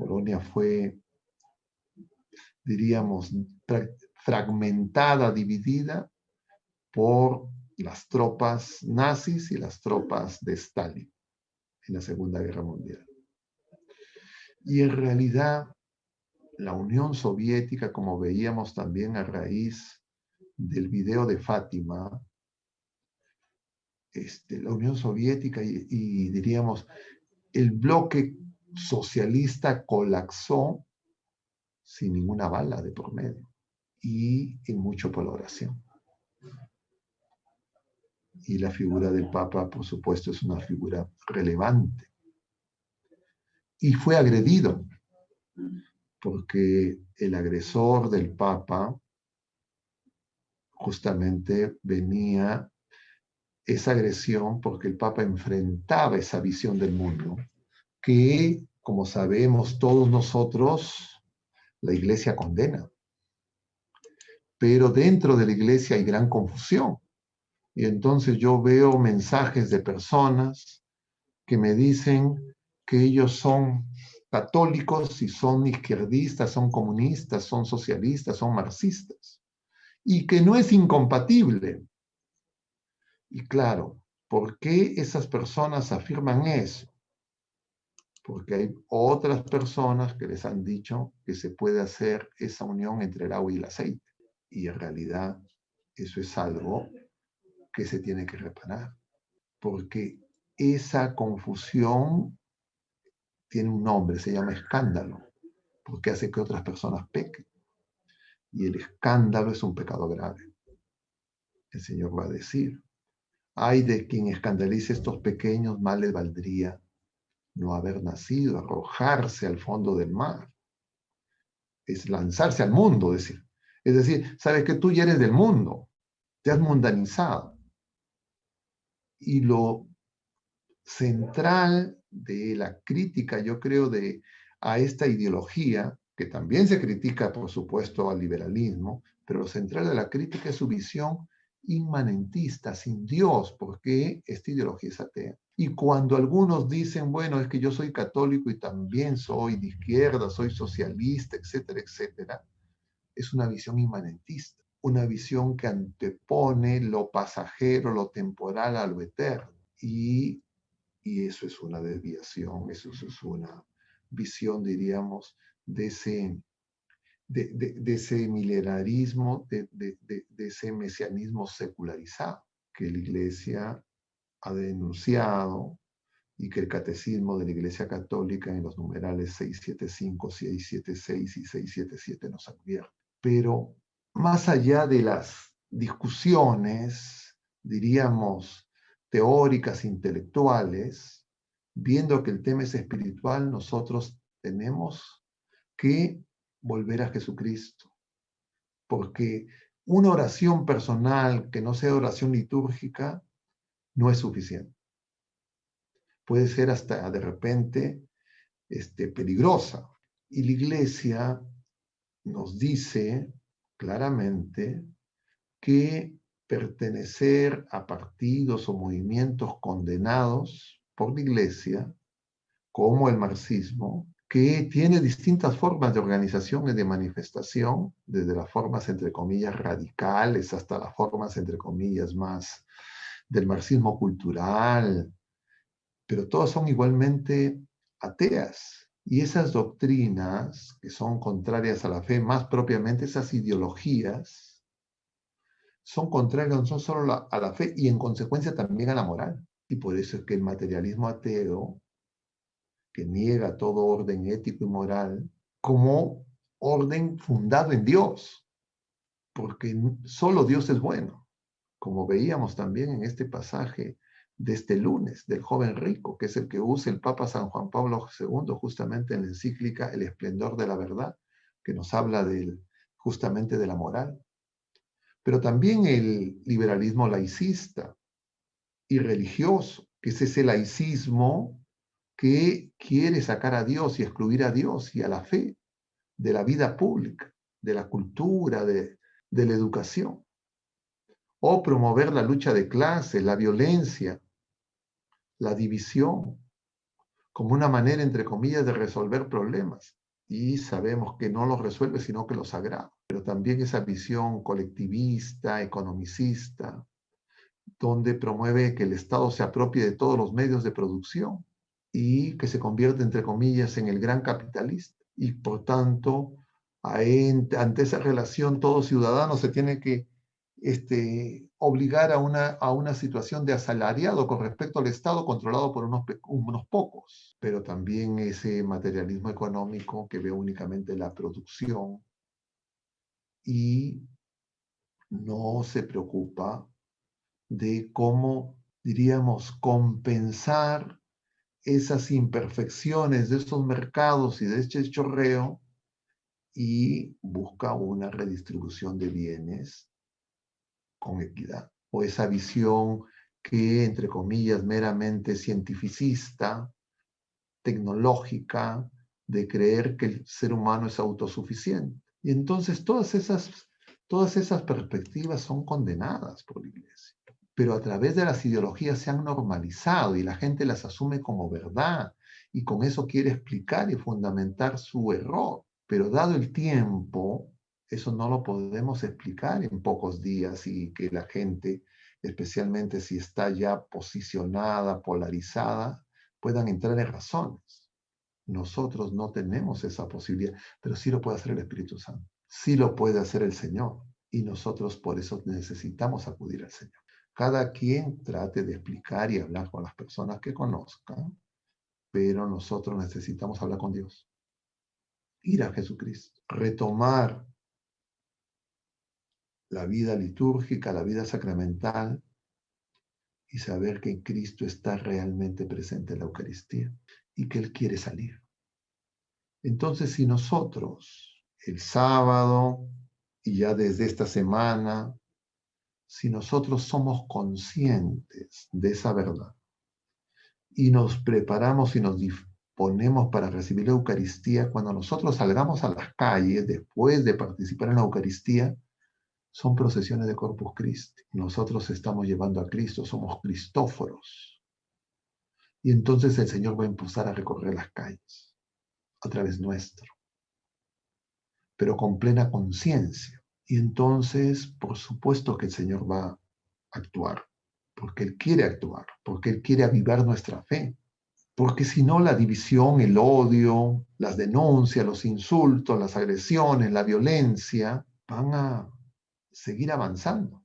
Polonia fue, diríamos, fragmentada, dividida por las tropas nazis y las tropas de Stalin en la Segunda Guerra Mundial. Y en realidad, la Unión Soviética, como veíamos también a raíz del video de Fátima, la Unión Soviética y diríamos, el bloque socialista colapsó sin ninguna bala de por medio y en mucha colaboración. Y la figura del Papa, por supuesto, es una figura relevante. Y fue agredido, porque el agresor del Papa justamente venía esa agresión porque el Papa enfrentaba esa visión del mundo que, como sabemos todos nosotros, la Iglesia condena. Pero dentro de la Iglesia hay gran confusión. Y entonces yo veo mensajes de personas que me dicen que ellos son católicos y son izquierdistas, son comunistas, son socialistas, son marxistas. Y que no es incompatible. Y claro, ¿por qué esas personas afirman eso? Porque hay otras personas que les han dicho que se puede hacer esa unión entre el agua y el aceite. Y en realidad eso es algo que se tiene que reparar. Porque esa confusión tiene un nombre, se llama escándalo, porque hace que otras personas pequen. Y el escándalo es un pecado grave. El Señor va a decir, ay de quien escandalice a estos pequeños, más les valdría no haber nacido, arrojarse al fondo del mar. Es lanzarse al mundo, decir. Es decir, sabes que tú ya eres del mundo, te has mundanizado. Y lo central de la crítica, yo creo, a esta ideología, que también se critica, por supuesto, al liberalismo, pero lo central de la crítica es su visión inmanentista, sin Dios, porque esta ideología es atea. Y cuando algunos dicen, bueno, es que yo soy católico y también soy de izquierda, soy socialista, etcétera, etcétera, es una visión inmanentista, una visión que antepone lo pasajero, lo temporal a lo eterno. Y eso es una desviación, eso es una visión, diríamos, de ese milenarismo, de ese mesianismo secularizado que la Iglesia ha denunciado y que el Catecismo de la Iglesia Católica en los numerales 675, 676 y 677 nos advierte. Pero más allá de las discusiones, diríamos, teóricas, intelectuales, viendo que el tema es espiritual, nosotros tenemos que volver a Jesucristo, porque una oración personal que no sea oración litúrgica no es suficiente. Puede ser hasta de repente peligrosa. Y la Iglesia nos dice claramente que pertenecer a partidos o movimientos condenados por la Iglesia, como el marxismo, que tiene distintas formas de organización y de manifestación, desde las formas, entre comillas, radicales hasta las formas, entre comillas, más del marxismo cultural, pero todas son igualmente ateas. Y esas doctrinas que son contrarias a la fe, más propiamente esas ideologías, son contrarias no solo a la fe y en consecuencia también a la moral. Y por eso es que el materialismo ateo, que niega todo orden ético y moral, como orden fundado en Dios, porque solo Dios es bueno, como veíamos también en este pasaje de este lunes, del joven rico, que es el que usa el Papa San Juan Pablo II justamente en la encíclica El esplendor de la verdad, que nos habla justamente de la moral. Pero también el liberalismo laicista y religioso, que es ese laicismo que quiere sacar a Dios y excluir a Dios y a la fe de la vida pública, de la cultura, de la educación, o promover la lucha de clases, la violencia, la división, como una manera, entre comillas, de resolver problemas. Y sabemos que no los resuelve, sino que los agrava. Pero también esa visión colectivista, economicista, donde promueve que el Estado se apropie de todos los medios de producción y que se convierte, entre comillas, en el gran capitalista. Y por tanto, ante esa relación, todo ciudadano se tiene que obligar a una situación de asalariado con respecto al Estado controlado por unos pocos, pero también ese materialismo económico que ve únicamente la producción y no se preocupa de cómo, diríamos, compensar esas imperfecciones de estos mercados y de este chorreo y busca una redistribución de bienes con equidad. O esa visión que, entre comillas, meramente cientificista, tecnológica, de creer que el ser humano es autosuficiente. Y entonces todas esas perspectivas son condenadas por la Iglesia. Pero a través de las ideologías se han normalizado y la gente las asume como verdad y con eso quiere explicar y fundamentar su error. Pero dado el tiempo, eso no lo podemos explicar en pocos días y que la gente, especialmente si está ya posicionada, polarizada, puedan entrar en razones. Nosotros no tenemos esa posibilidad, pero sí lo puede hacer el Espíritu Santo, sí lo puede hacer el Señor y nosotros por eso necesitamos acudir al Señor. Cada quien trate de explicar y hablar con las personas que conozcan, pero nosotros necesitamos hablar con Dios, ir a Jesucristo, retomar la vida litúrgica, la vida sacramental y saber que Cristo está realmente presente en la Eucaristía y que Él quiere salir. Entonces, si nosotros el sábado y ya desde esta semana, si nosotros somos conscientes de esa verdad y nos preparamos y nos disponemos para recibir la Eucaristía, cuando nosotros salgamos a las calles después de participar en la Eucaristía, son procesiones de Corpus Christi. Nosotros estamos llevando a Cristo, somos cristóforos. Y entonces el Señor va a empezar a recorrer las calles a través nuestro, pero con plena conciencia. Y entonces, por supuesto que el Señor va a actuar, porque Él quiere actuar, porque Él quiere avivar nuestra fe. Porque si no, la división, el odio, las denuncias, los insultos, las agresiones, la violencia, van a seguir avanzando.